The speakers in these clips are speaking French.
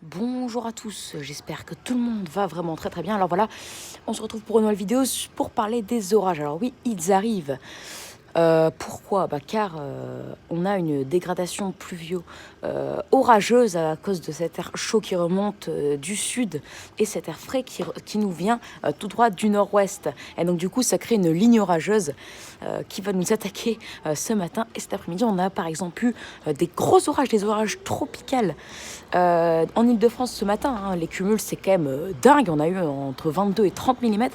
Bonjour à tous, j'espère que tout le monde va vraiment très bien. Alors voilà, on se retrouve pour une nouvelle vidéo pour parler des orages. Alors oui, ils arrivent. Pourquoi car on a une dégradation pluvio-orageuse à cause de cet air chaud qui remonte du sud et cet air frais qui nous vient tout droit du nord-ouest. Et donc du coup, ça crée une ligne orageuse qui va nous attaquer ce matin. Et cet après-midi, on a par exemple eu des gros orages, des orages tropicales en Ile-de-France ce matin. Les cumuls, c'est quand même dingue. On a eu entre 22 et 30 mm.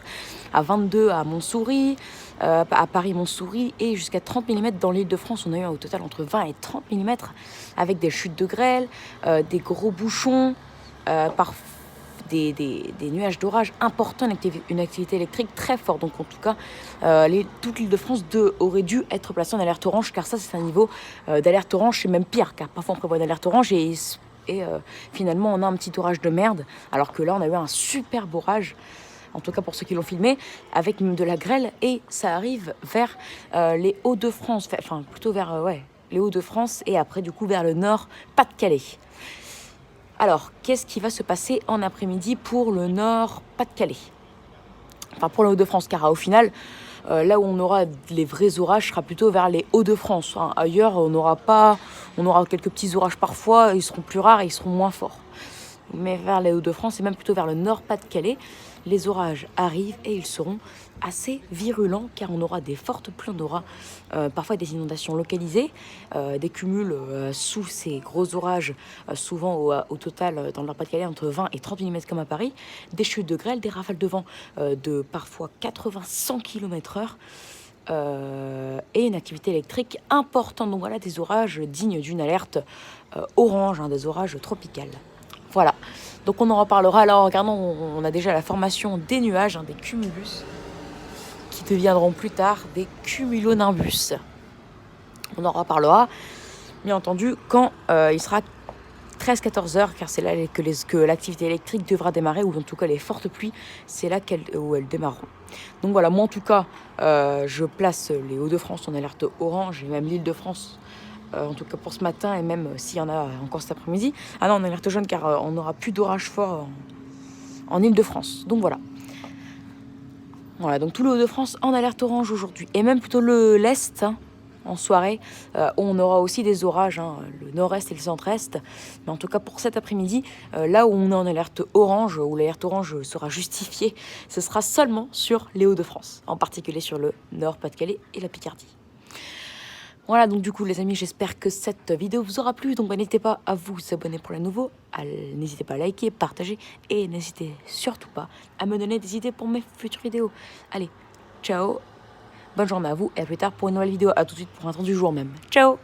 À 22 à Montsouris, à Paris-Montsouris et jusqu'à 30 mm dans l'Île-de-France. On a eu au total entre 20 et 30 mm avec des chutes de grêle, des gros bouchons, des nuages d'orage importants, une activité électrique très forte. Donc en tout cas, toute l'Île-de-France aurait dû être placée en alerte orange, car ça c'est un niveau d'alerte orange, c'est même pire, car parfois on prévoit une alerte orange et finalement on a un petit orage de merde, alors que là on a eu un super orage, en tout cas pour ceux qui l'ont filmé, avec de la grêle, et ça arrive vers les Hauts-de-France, enfin plutôt vers les Hauts-de-France, et après du coup vers le nord, Pas-de-Calais. Alors, qu'est-ce qui va se passer en après-midi pour le nord, Pas-de-Calais? Enfin pour les Hauts-de-France, car au final, là où on aura les vrais orages sera plutôt vers les Hauts-de-France. Ailleurs, on aura quelques petits orages parfois, ils seront plus rares et ils seront moins forts. Mais vers les Hauts-de-France et même plutôt vers le nord Pas-de-Calais, les orages arrivent et ils seront assez virulents, car on aura des fortes pluies, on aura parfois des inondations localisées, des cumuls sous ces gros orages, souvent au total dans le nord Pas-de-Calais entre 20 et 30 mm comme à Paris, des chutes de grêle, des rafales de vent de parfois 80-100 km/h. Et une activité électrique importante. Donc voilà, des orages dignes d'une alerte orange, des orages tropicales. Voilà, donc on en reparlera. Alors regardons, on a déjà la formation des nuages, des cumulus, qui deviendront plus tard des cumulonimbus. On en reparlera, bien entendu, quand il sera 13-14 heures, car c'est là que l'activité électrique devra démarrer, ou en tout cas les fortes pluies, c'est là où elles démarreront. Donc voilà, moi en tout cas, je place les Hauts-de-France en alerte orange, et même l'Île-de-France, en tout cas pour ce matin, et même s'il y en a encore cet après-midi. Ah non, en alerte jaune, car on n'aura plus d'orage fort en Île-de-France. Donc voilà. Voilà, donc tout le Hauts-de-France en alerte orange aujourd'hui, et même plutôt l'Est, en soirée, on aura aussi des orages, le nord-est et le centre-est. Mais en tout cas pour cet après-midi, là où on est en alerte orange, où l'alerte orange sera justifiée, ce sera seulement sur les Hauts-de-France, en particulier sur le nord Pas-de-Calais et la Picardie. Voilà, donc du coup les amis, j'espère que cette vidéo vous aura plu. Donc n'hésitez pas à vous abonner pour les nouveaux, n'hésitez pas à liker, partager, et n'hésitez surtout pas à me donner des idées pour mes futures vidéos. Allez, ciao, bonne journée à vous, et à plus tard pour une nouvelle vidéo. À tout de suite pour un temps du jour même. Ciao.